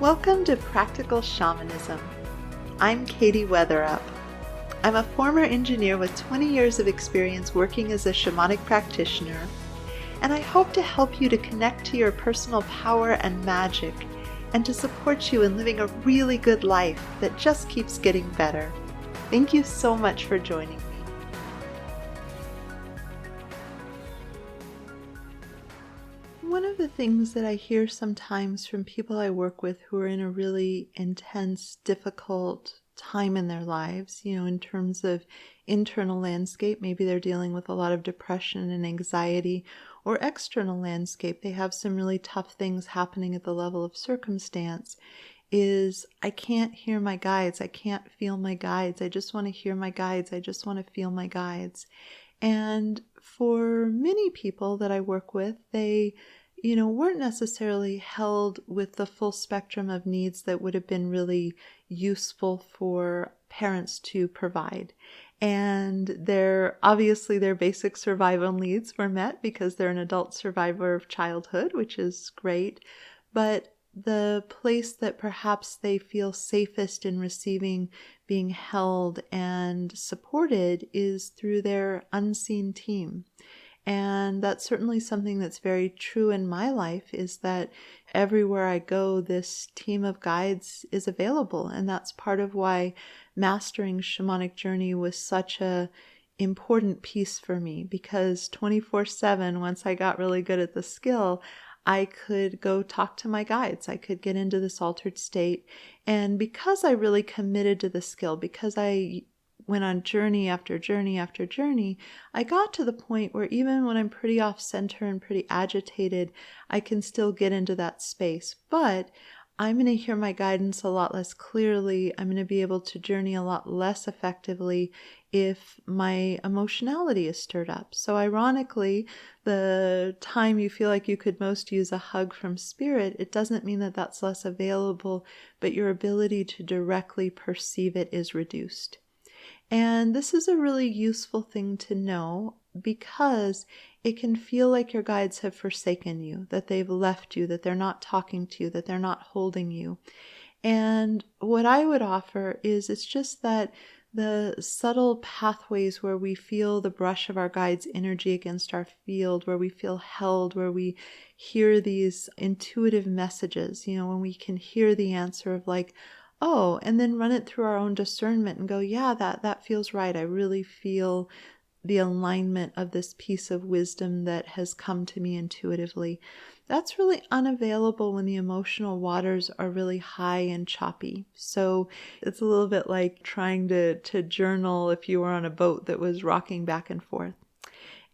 Welcome to Practical Shamanism. I'm Katie Weatherup. I'm a former engineer with 20 years of experience working as a shamanic practitioner, and I hope to help you to connect to your personal power and magic, and to support you in living a really good life that just keeps getting better. Thank you so much for joining me. One of the things that I hear sometimes from people I work with who are in a really intense, difficult time in their lives, in terms of internal landscape, maybe they're dealing with a lot of depression and anxiety, or external landscape, they have some really tough things happening at the level of circumstance, is I can't hear my guides, I can't feel my guides, I just want to hear my guides, I just want to feel my guides. And for many people that I work with, they weren't necessarily held with the full spectrum of needs that would have been really useful for parents to provide. And obviously their basic survival needs were met because they're an adult survivor of childhood, which is great. But the place that perhaps they feel safest in receiving, being held and supported, is through their unseen team. And that's certainly something that's very true in my life, is that everywhere I go, this team of guides is available. And that's part of why mastering shamanic journey was such a important piece for me, because 24/7, once I got really good at the skill, I could go talk to my guides. I could get into this altered state. And because I really committed to the skill, because I went on journey after journey after journey, I got to the point where even when I'm pretty off center and pretty agitated, I can still get into that space. But I'm going to hear my guidance a lot less clearly. I'm going to be able to journey a lot less effectively if my emotionality is stirred up. So ironically, the time you feel like you could most use a hug from spirit, it doesn't mean that that's less available, but your ability to directly perceive it is reduced. And this is a really useful thing to know, because it can feel like your guides have forsaken you, that they've left you, that they're not talking to you, that they're not holding you. And what I would offer is, it's just that the subtle pathways where we feel the brush of our guide's energy against our field, where we feel held, where we hear these intuitive messages, when we can hear the answer of like, oh, and then run it through our own discernment and go, yeah, that feels right. I really feel the alignment of this piece of wisdom that has come to me intuitively. That's really unavailable when the emotional waters are really high and choppy. So it's a little bit like trying to journal if you were on a boat that was rocking back and forth.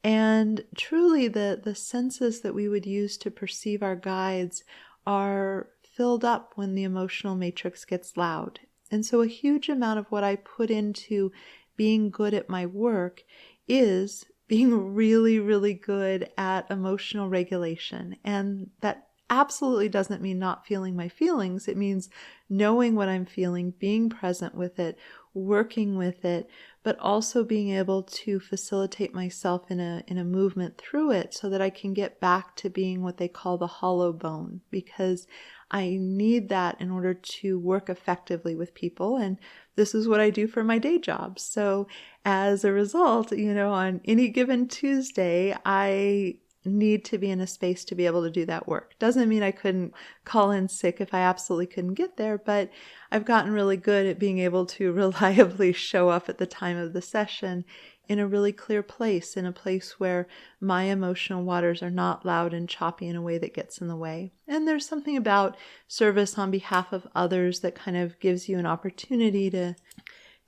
And truly the senses that we would use to perceive our guides are filled up when the emotional matrix gets loud. And so a huge amount of what I put into being good at my work is being really, really good at emotional regulation. And that absolutely doesn't mean not feeling my feelings. It means knowing what I'm feeling, being present with it, working with it, but also being able to facilitate myself in a movement through it so that I can get back to being what they call the hollow bone, because I need that in order to work effectively with people. And this is what I do for my day job. So as a result, on any given Tuesday, I need to be in a space to be able to do that work. Doesn't mean I couldn't call in sick if I absolutely couldn't get there, but I've gotten really good at being able to reliably show up at the time of the session in a really clear place, in a place where my emotional waters are not loud and choppy in a way that gets in the way. And there's something about service on behalf of others that kind of gives you an opportunity to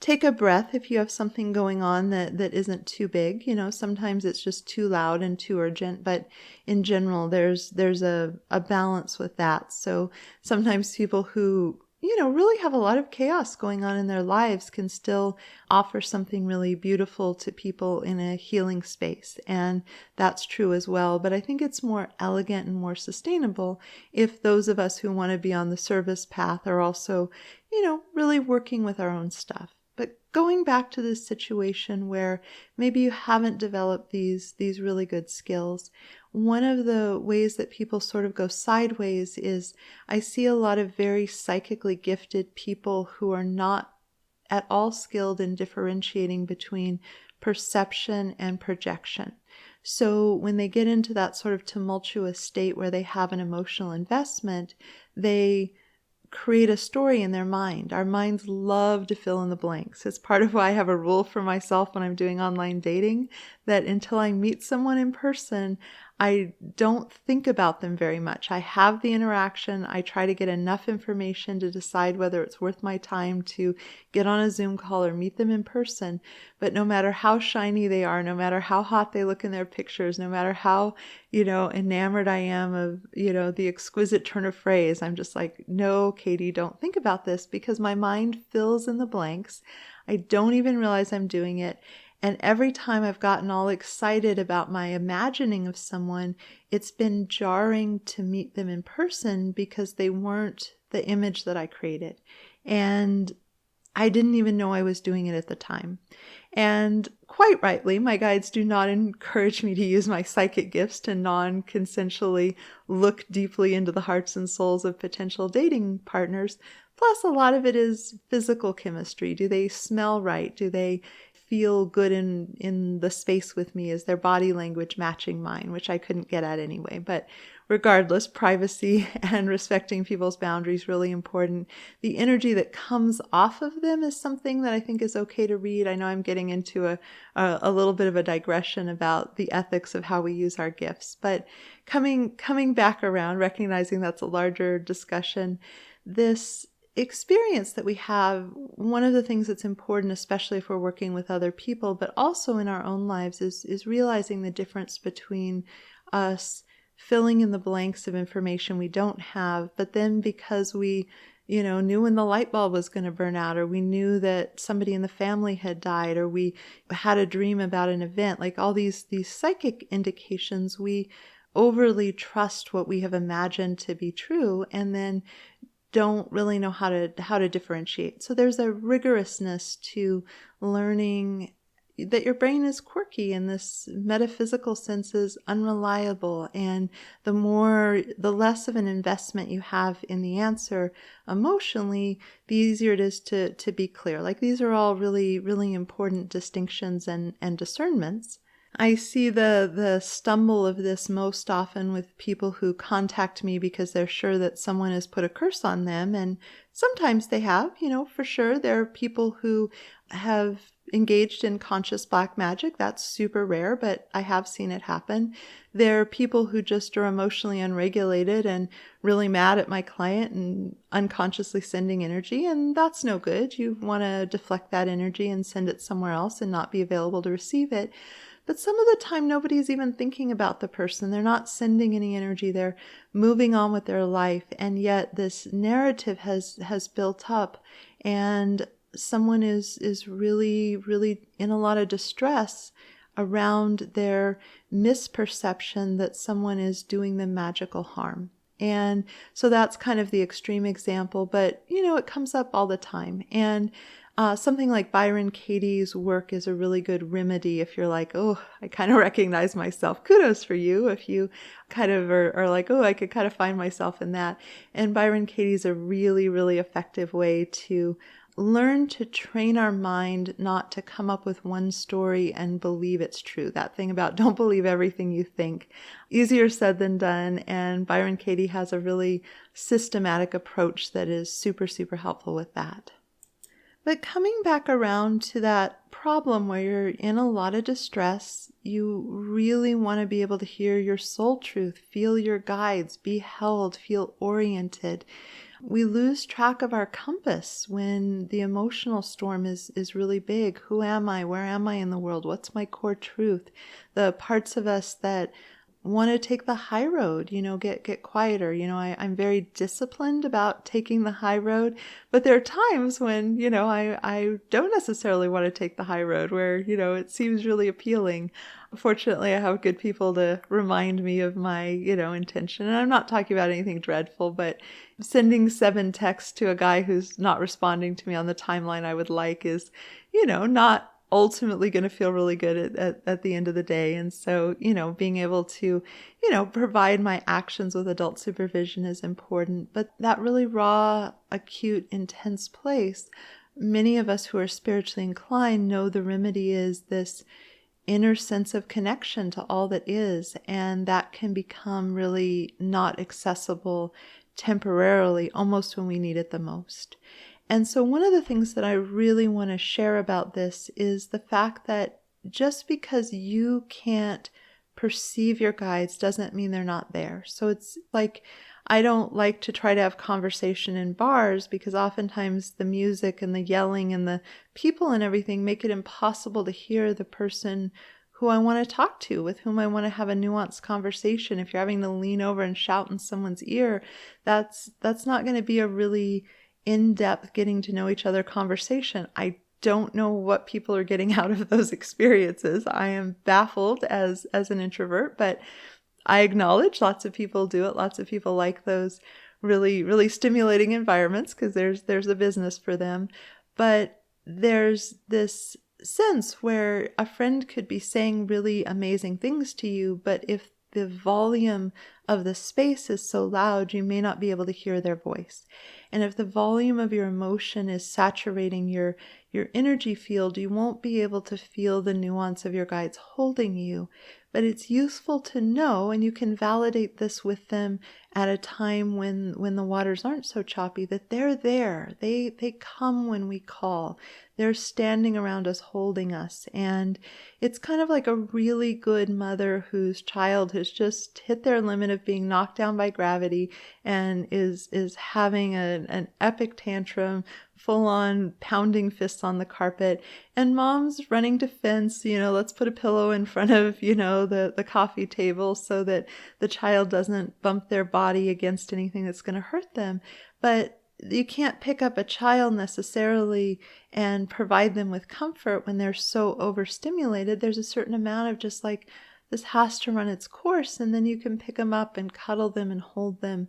take a breath if you have something going on that isn't too big. Sometimes it's just too loud and too urgent, but in general, there's a balance with that. So sometimes people who really have a lot of chaos going on in their lives can still offer something really beautiful to people in a healing space. And that's true as well. But I think it's more elegant and more sustainable if those of us who want to be on the service path are also, really working with our own stuff. But going back to this situation where maybe you haven't developed these really good skills, one of the ways that people sort of go sideways is I see a lot of very psychically gifted people who are not at all skilled in differentiating between perception and projection. So when they get into that sort of tumultuous state where they have an emotional investment, they create a story in their mind. Our minds love to fill in the blanks. It's part of why I have a rule for myself when I'm doing online dating, that until I meet someone in person, I don't think about them very much. I have the interaction. I try to get enough information to decide whether it's worth my time to get on a Zoom call or meet them in person. But no matter how shiny they are, no matter how hot they look in their pictures, no matter how, enamored I am of, the exquisite turn of phrase, I'm just like, no, Katie, don't think about this, because my mind fills in the blanks. I don't even realize I'm doing it. And every time I've gotten all excited about my imagining of someone, it's been jarring to meet them in person because they weren't the image that I created. And I didn't even know I was doing it at the time. And quite rightly, my guides do not encourage me to use my psychic gifts to non-consensually look deeply into the hearts and souls of potential dating partners. Plus, a lot of it is physical chemistry. Do they smell right? Do they feel good in the space with me? Is their body language matching mine, which I couldn't get at anyway. But regardless, privacy and respecting people's boundaries really important. The energy that comes off of them is something that I think is okay to read. I know I'm getting into a little bit of a digression about the ethics of how we use our gifts, but coming back around, recognizing that's a larger discussion, this experience that we have, one of the things that's important, especially if we're working with other people, but also in our own lives, is realizing the difference between us filling in the blanks of information we don't have, but then because we, knew when the light bulb was going to burn out, or we knew that somebody in the family had died, or we had a dream about an event, like all these psychic indications, we overly trust what we have imagined to be true, and then don't really know how to differentiate. So there's a rigorousness to learning that your brain is quirky, and this metaphysical sense is unreliable, and the less of an investment you have in the answer emotionally, the easier it is to be clear. Like, these are all really, really important distinctions and discernments. I see the stumble of this most often with people who contact me because they're sure that someone has put a curse on them. And sometimes they have, for sure. There are people who have engaged in conscious black magic. That's super rare, but I have seen it happen. There are people who just are emotionally unregulated and really mad at my client and unconsciously sending energy, and that's no good. You want to deflect that energy and send it somewhere else and not be available to receive it. But some of the time, nobody's even thinking about the person. They're not sending any energy. They're moving on with their life. And yet this narrative has built up, and someone is really, really in a lot of distress around their misperception that someone is doing them magical harm. And so that's kind of the extreme example, but it comes up all the time. And something like Byron Katie's work is a really good remedy if you're like, oh, I kind of recognize myself. Kudos for you if you kind of are like, oh, I could kind of find myself in that. And Byron Katie's a really, really effective way to learn to train our mind not to come up with one story and believe it's true. That thing about don't believe everything you think. Easier said than done. And Byron Katie has a really systematic approach that is super, super helpful with that. But coming back around to that problem where you're in a lot of distress, you really want to be able to hear your soul truth, feel your guides, be held, feel oriented. We lose track of our compass when the emotional storm is really big. Who am I? Where am I in the world? What's my core truth? The parts of us that want to take the high road, get quieter. I'm very disciplined about taking the high road, but there are times when, I don't necessarily want to take the high road where, it seems really appealing. Fortunately, I have good people to remind me of my, intention. And I'm not talking about anything dreadful, but sending 7 texts to a guy who's not responding to me on the timeline I would like is, not ultimately going to feel really good at the end of the day. And so, being able to, provide my actions with adult supervision is important. But that really raw, acute, intense place, many of us who are spiritually inclined know the remedy is this inner sense of connection to all that is, and that can become really not accessible temporarily, almost when we need it the most. And so one of the things that I really want to share about this is the fact that just because you can't perceive your guides doesn't mean they're not there. So it's like, I don't like to try to have conversation in bars because oftentimes the music and the yelling and the people and everything make it impossible to hear the person who I want to talk to, with whom I want to have a nuanced conversation. If you're having to lean over and shout in someone's ear, that's not going to be a really in-depth getting to know each other conversation. I don't know what people are getting out of those experiences. I am baffled as an introvert, but I acknowledge lots of people do it. Lots of people like those really, really stimulating environments because there's a business for them. But there's this sense where a friend could be saying really amazing things to you, but if the volume of the space is so loud, you may not be able to hear their voice. And if the volume of your emotion is saturating your energy field, you won't be able to feel the nuance of your guides holding you. But it's useful to know, and you can validate this with them at a time when the waters aren't so choppy, that they're there. They come when we call. They're standing around us, holding us. And it's kind of like a really good mother whose child has just hit their limit of being knocked down by gravity and is having an epic tantrum, full on pounding fists on the carpet, and mom's running to fence, let's put a pillow in front of, the coffee table so that the child doesn't bump their body against anything that's going to hurt them. But you can't pick up a child necessarily and provide them with comfort when they're so overstimulated. There's a certain amount of just like, this has to run its course, and then you can pick them up and cuddle them and hold them.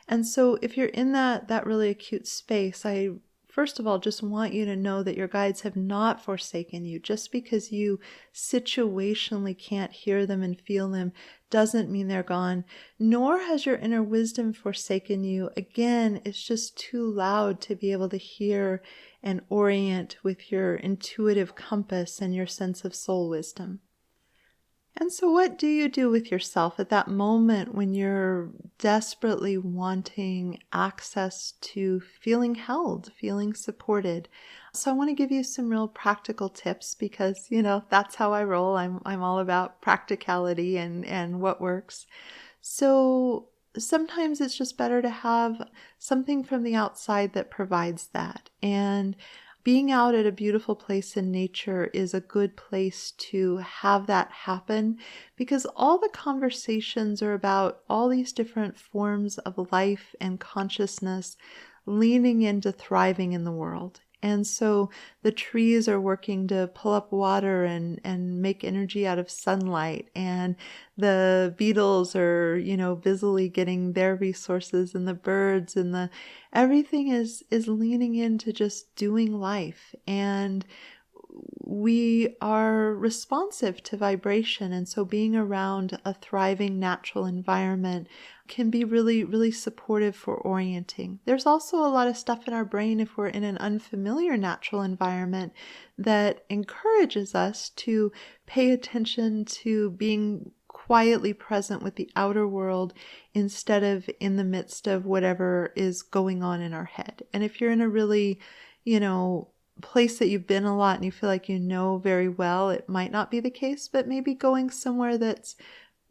And so if you're in that really acute space, I first of all just want you to know that your guides have not forsaken you. Just because you situationally can't hear them and feel them doesn't mean they're gone, nor has your inner wisdom forsaken you. Again, it's just too loud to be able to hear and orient with your intuitive compass and your sense of soul wisdom. And so what do you do with yourself at that moment when you're desperately wanting access to feeling held, feeling supported? So I want to give you some real practical tips because, that's how I roll. I'm all about practicality and what works. So sometimes it's just better to have something from the outside that provides that. And being out at a beautiful place in nature is a good place to have that happen because all the conversations are about all these different forms of life and consciousness leaning into thriving in the world. And so the trees are working to pull up water and make energy out of sunlight. And the beetles are, busily getting their resources, and the birds and everything is leaning into just doing life. And we are responsive to vibration. And so being around a thriving natural environment can be really, really supportive for orienting. There's also a lot of stuff in our brain if we're in an unfamiliar natural environment that encourages us to pay attention to being quietly present with the outer world instead of in the midst of whatever is going on in our head. And if you're in a really, place that you've been a lot and you feel like you know very well, it might not be the case, but maybe going somewhere that's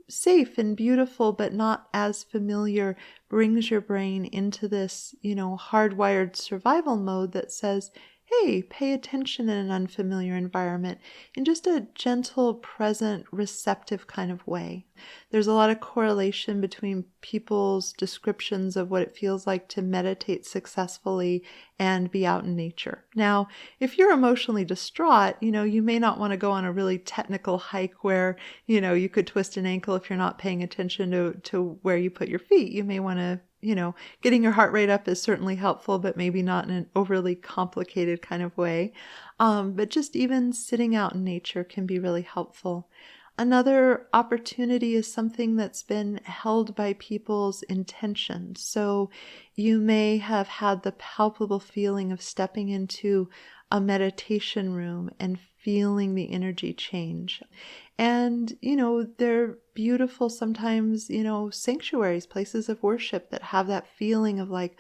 safe and beautiful but not as familiar brings your brain into this, hardwired survival mode that says, hey, pay attention in an unfamiliar environment in just a gentle, present, receptive kind of way. There's a lot of correlation between people's descriptions of what it feels like to meditate successfully and be out in nature. Now, if you're emotionally distraught, you may not want to go on a really technical hike where, you could twist an ankle if you're not paying attention to where you put your feet. You may want to getting your heart rate up is certainly helpful, but maybe not in an overly complicated kind of way. But just even sitting out in nature can be really helpful. Another opportunity is something that's been held by people's intention. So you may have had the palpable feeling of stepping into a meditation room and feeling the energy change. And, they're beautiful sometimes, sanctuaries, places of worship that have that feeling of like,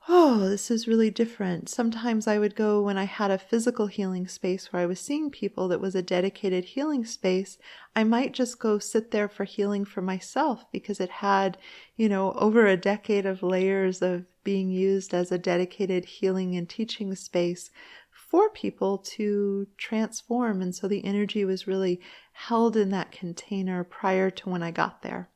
oh, this is really different. Sometimes I would go when I had a physical healing space where I was seeing people that was a dedicated healing space. I might just go sit there for healing for myself because it had, over a decade of layers of being used as a dedicated healing and teaching space for people to transform. And so the energy was really held in that container prior to when I got there.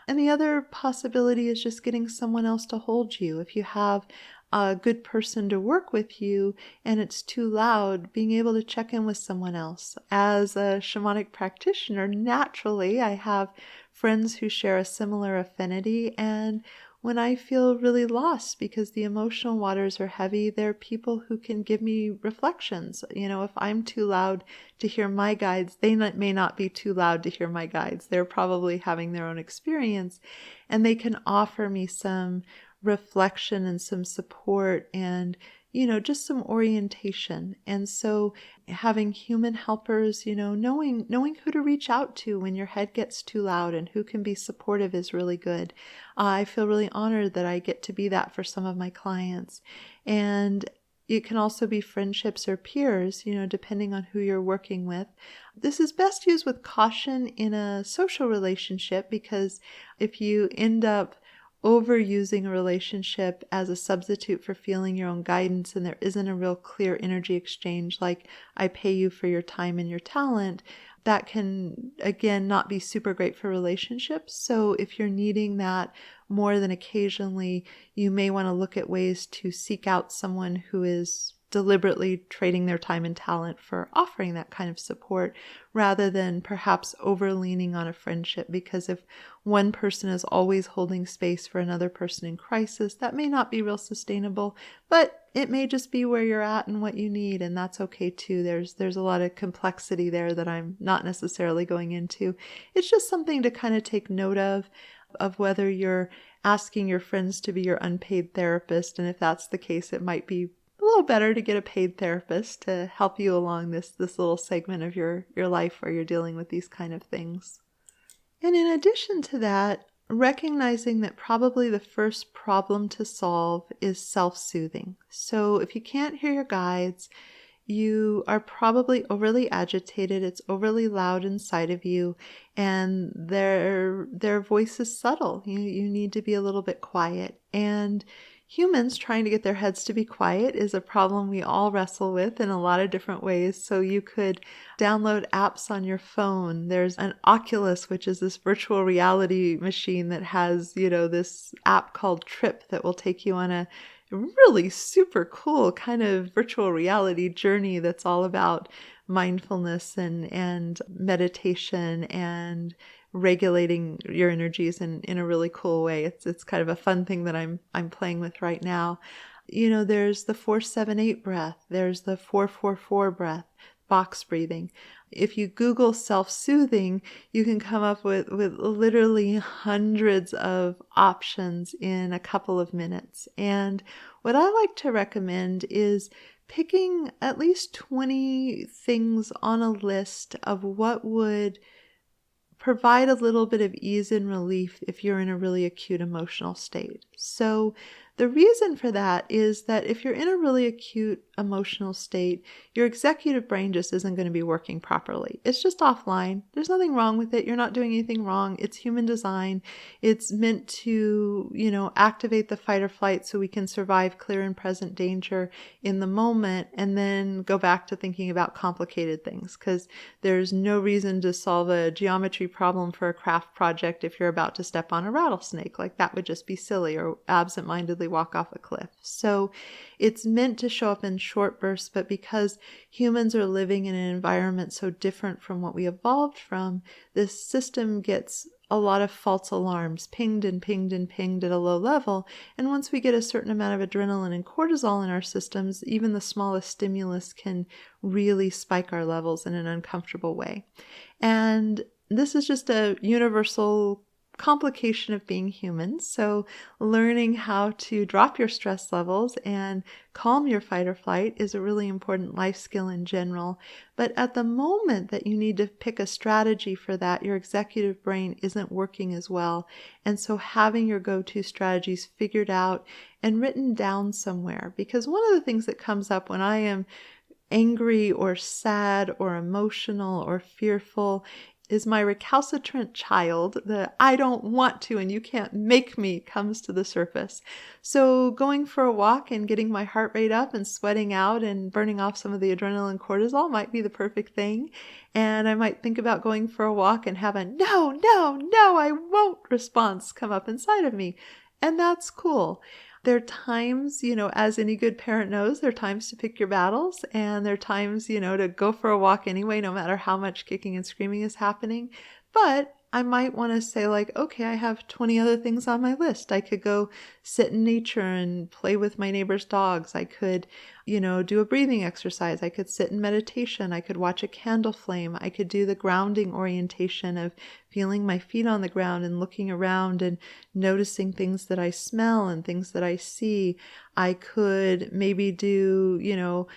And the other possibility is just getting someone else to hold you. If you have a good person to work with you and it's too loud, being able to check in with someone else. As a shamanic practitioner, naturally, I have friends who share a similar affinity, and when I feel really lost because the emotional waters are heavy, there are people who can give me reflections. If I'm too loud to hear my guides, they may not be too loud to hear my guides. They're probably having their own experience, and they can offer me some reflection and some support and just some orientation. And so having human helpers, knowing who to reach out to when your head gets too loud and who can be supportive is really good. I feel really honored that I get to be that for some of my clients. And it can also be friendships or peers, depending on who you're working with. This is best used with caution in a social relationship, because if you end up overusing a relationship as a substitute for feeling your own guidance and there isn't a real clear energy exchange, like I pay you for your time and your talent, that can, again, not be super great for relationships. So if you're needing that more than occasionally, you may want to look at ways to seek out someone who is deliberately trading their time and talent for offering that kind of support, rather than perhaps overleaning on a friendship. Because if one person is always holding space for another person in crisis, that may not be real sustainable, but it may just be where you're at and what you need, and that's okay too. There's a lot of complexity there that I'm not necessarily going into. It's just something to kind of take note of whether you're asking your friends to be your unpaid therapist, and if that's the case, it might be a little better to get a paid therapist to help you along this little segment of your life where you're dealing with these kind of things. And in addition to that, recognizing that probably the first problem to solve is self-soothing. So if you can't hear your guides, you are probably overly agitated, it's overly loud inside of you, and their voice is subtle. You need to be a little bit quiet. And humans trying to get their heads to be quiet is a problem we all wrestle with in a lot of different ways. So you could download apps on your phone. There's an Oculus, which is this virtual reality machine that has, this app called Trip that will take you on a really super cool kind of virtual reality journey that's all about mindfulness and meditation and regulating your energies in a really cool way. It's kind of a fun thing that I'm playing with right now. There's the 4-7-8 breath. There's the 4-4-4 breath, box breathing. If you Google self-soothing, you can come up with literally hundreds of options in a couple of minutes. And what I like to recommend is picking at least 20 things on a list of what would provide a little bit of ease and relief if you're in a really acute emotional state. So the reason for that is that if you're in a really acute emotional state, your executive brain just isn't going to be working properly. It's just offline. There's nothing wrong with it. You're not doing anything wrong. It's human design. It's meant to, activate the fight or flight so we can survive clear and present danger in the moment and then go back to thinking about complicated things, because there's no reason to solve a geometry problem for a craft project if you're about to step on a rattlesnake. Like, that would just be silly, or absentmindedly walk off a cliff. So it's meant to show up in short bursts, but because humans are living in an environment so different from what we evolved from, this system gets a lot of false alarms pinged and pinged and pinged at a low level. And once we get a certain amount of adrenaline and cortisol in our systems, even the smallest stimulus can really spike our levels in an uncomfortable way. And this is just a universal complication of being human. So learning how to drop your stress levels and calm your fight or flight is a really important life skill in general. But at the moment that you need to pick a strategy for that, your executive brain isn't working as well. And so having your go-to strategies figured out and written down somewhere, because one of the things that comes up when I am angry or sad or emotional or fearful is my recalcitrant child, the I don't want to and you can't make me, comes to the surface. So going for a walk and getting my heart rate up and sweating out and burning off some of the adrenaline and cortisol might be the perfect thing. And I might think about going for a walk and have a no, no, no, I won't response come up inside of me. And that's cool. There are times, as any good parent knows, there are times to pick your battles, and there are times, to go for a walk anyway, no matter how much kicking and screaming is happening. But I might want to say like, okay, I have 20 other things on my list. I could go sit in nature and play with my neighbor's dogs. I could, do a breathing exercise. I could sit in meditation. I could watch a candle flame. I could do the grounding orientation of feeling my feet on the ground and looking around and noticing things that I smell and things that I see. I could maybe do,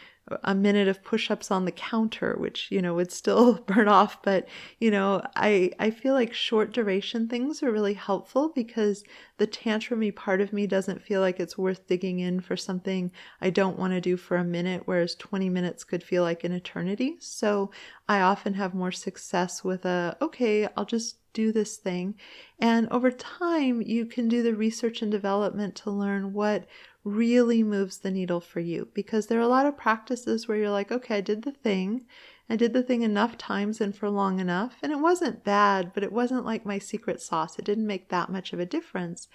a minute of push-ups on the counter, which, would still burn off. But, I feel like short duration things are really helpful because the tantrumy part of me doesn't feel like it's worth digging in for something I don't want to do for a minute, whereas 20 minutes could feel like an eternity. So I often have more success with okay, I'll just do this thing. And over time, you can do the research and development to learn what really moves the needle for you, because there are a lot of practices where you're like, okay, I did the thing enough times and for long enough, and it wasn't bad, but it wasn't like my secret sauce. It didn't make that much of a difference.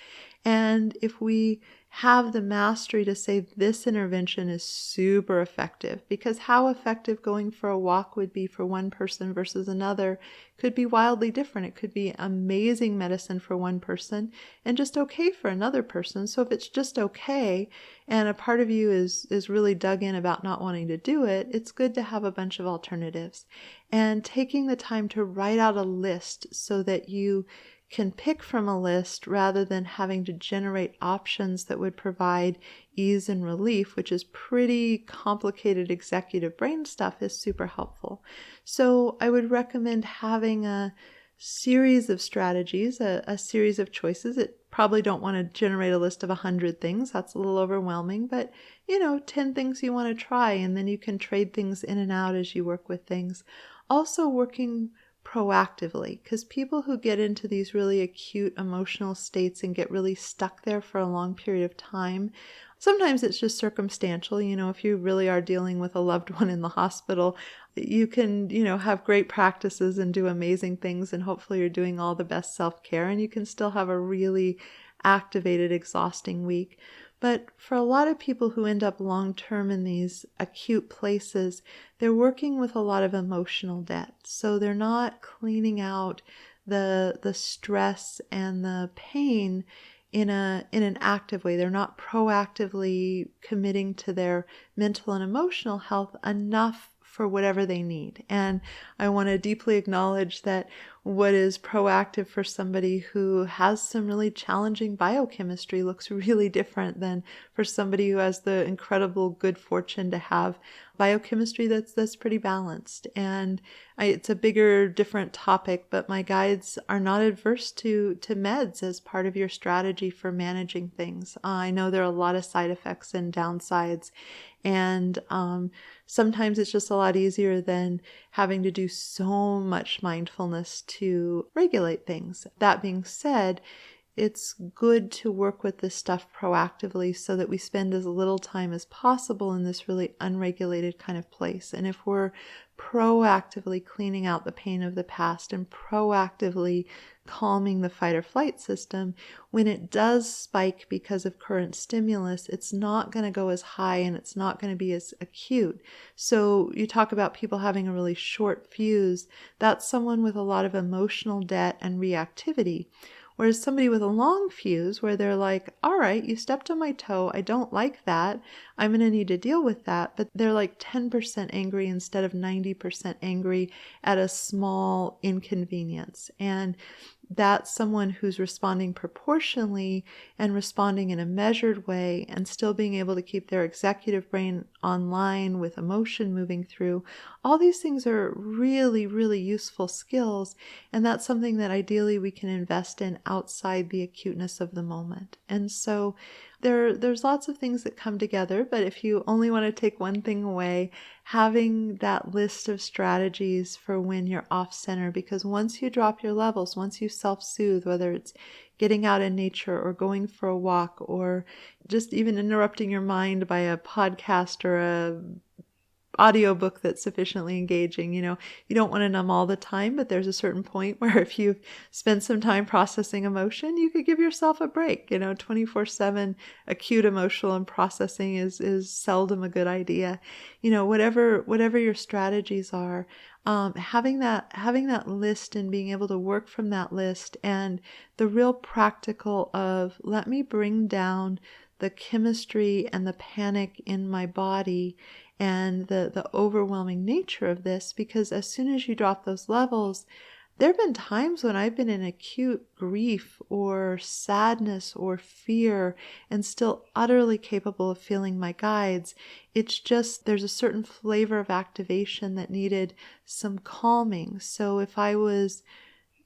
And if we have the mastery to say this intervention is super effective, because how effective going for a walk would be for one person versus another could be wildly different. It could be amazing medicine for one person and just okay for another person. So if it's just okay and a part of you is really dug in about not wanting to do it, it's good to have a bunch of alternatives. And taking the time to write out a list so that you can pick from a list rather than having to generate options that would provide ease and relief, which is pretty complicated executive brain stuff, is super helpful. So I would recommend having a series of strategies, a series of choices. It probably don't want to generate a list of 100 things. That's a little overwhelming, but 10 things you want to try, and then you can trade things in and out as you work with things. Also working proactively, because people who get into these really acute emotional states and get really stuck there for a long period of time, sometimes it's just circumstantial. If you really are dealing with a loved one in the hospital, you can, have great practices and do amazing things, and hopefully you're doing all the best self-care, and you can still have a really activated, exhausting week. But for a lot of people who end up long-term in these acute places, they're working with a lot of emotional debt. So they're not cleaning out the stress and the pain in an active way. They're not proactively committing to their mental and emotional health enough for whatever they need. And I want to deeply acknowledge that what is proactive for somebody who has some really challenging biochemistry looks really different than for somebody who has the incredible good fortune to have biochemistry that's pretty balanced. And it's a bigger, different topic, but my guides are not adverse to meds as part of your strategy for managing things. I know there are a lot of side effects and downsides, and sometimes it's just a lot easier than having to do so much mindfulness to regulate things. That being said, it's good to work with this stuff proactively so that we spend as little time as possible in this really unregulated kind of place. And if we're proactively cleaning out the pain of the past and proactively calming the fight or flight system, when it does spike because of current stimulus, it's not going to go as high and it's not going to be as acute. So you talk about people having a really short fuse. That's someone with a lot of emotional debt and reactivity. Whereas somebody with a long fuse where they're like, all right, you stepped on my toe. I don't like that. I'm going to need to deal with that. But they're like 10% angry instead of 90% angry at a small inconvenience. And that's someone who's responding proportionally and responding in a measured way and still being able to keep their executive brain online with emotion moving through. All these things are really, really useful skills, and that's something that ideally we can invest in outside the acuteness of the moment. And so there's lots of things that come together, but if you only want to take one thing away, having that list of strategies for when you're off center, because once you drop your levels, once you self-soothe, whether it's getting out in nature or going for a walk or just even interrupting your mind by a podcast or a audiobook that's sufficiently engaging. You don't want to numb all the time, but there's a certain point where if you've spent some time processing emotion, you could give yourself a break. 24/7 acute emotional and processing is seldom a good idea. Whatever your strategies are, having that list and being able to work from that list, and the real practical of, let me bring down the chemistry and the panic in my body and the overwhelming nature of this, because as soon as you drop those levels, there have been times when I've been in acute grief or sadness or fear and still utterly capable of feeling my guides. It's just there's a certain flavor of activation that needed some calming. So if I was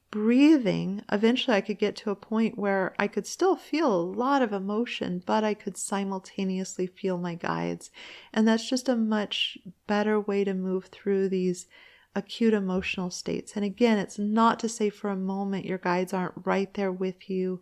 breathing, eventually I could get to a point where I could still feel a lot of emotion, but I could simultaneously feel my guides. And that's just a much better way to move through these acute emotional states. And again, it's not to say for a moment your guides aren't right there with you,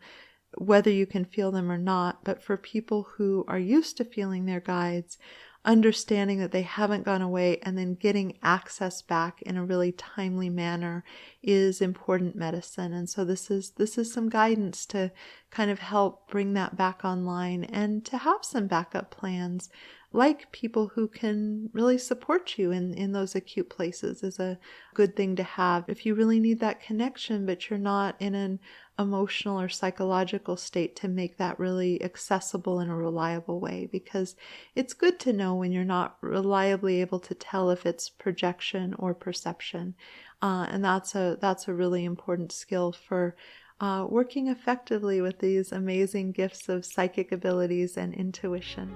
whether you can feel them or not, but for people who are used to feeling their guides, understanding that they haven't gone away and then getting access back in a really timely manner is important medicine. And so this is some guidance to kind of help bring that back online and to have some backup plans, like people who can really support you in those acute places is a good thing to have. If you really need that connection, but you're not in an emotional or psychological state, to make that really accessible in a reliable way, because it's good to know when you're not reliably able to tell if it's projection or perception. And that's a really important skill for working effectively with these amazing gifts of psychic abilities and intuition.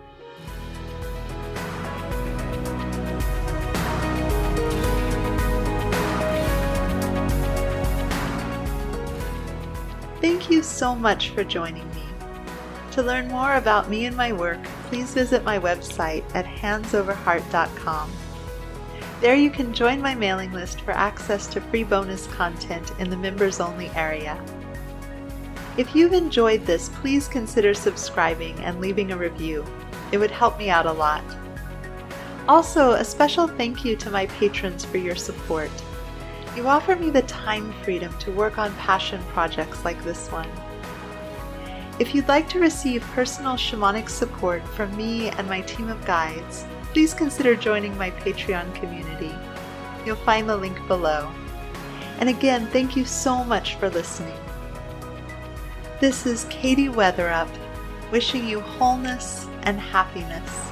Thank you so much for joining me. To learn more about me and my work, please visit my website at handsoverheart.com. There you can join my mailing list for access to free bonus content in the members-only area. If you've enjoyed this, please consider subscribing and leaving a review. It would help me out a lot. Also, a special thank you to my patrons for your support. You offer me the time freedom to work on passion projects like this one. If you'd like to receive personal shamanic support from me and my team of guides, please consider joining my Patreon community. You'll find the link below. And again, thank you so much for listening. This is Katie Weatherup, wishing you wholeness and happiness.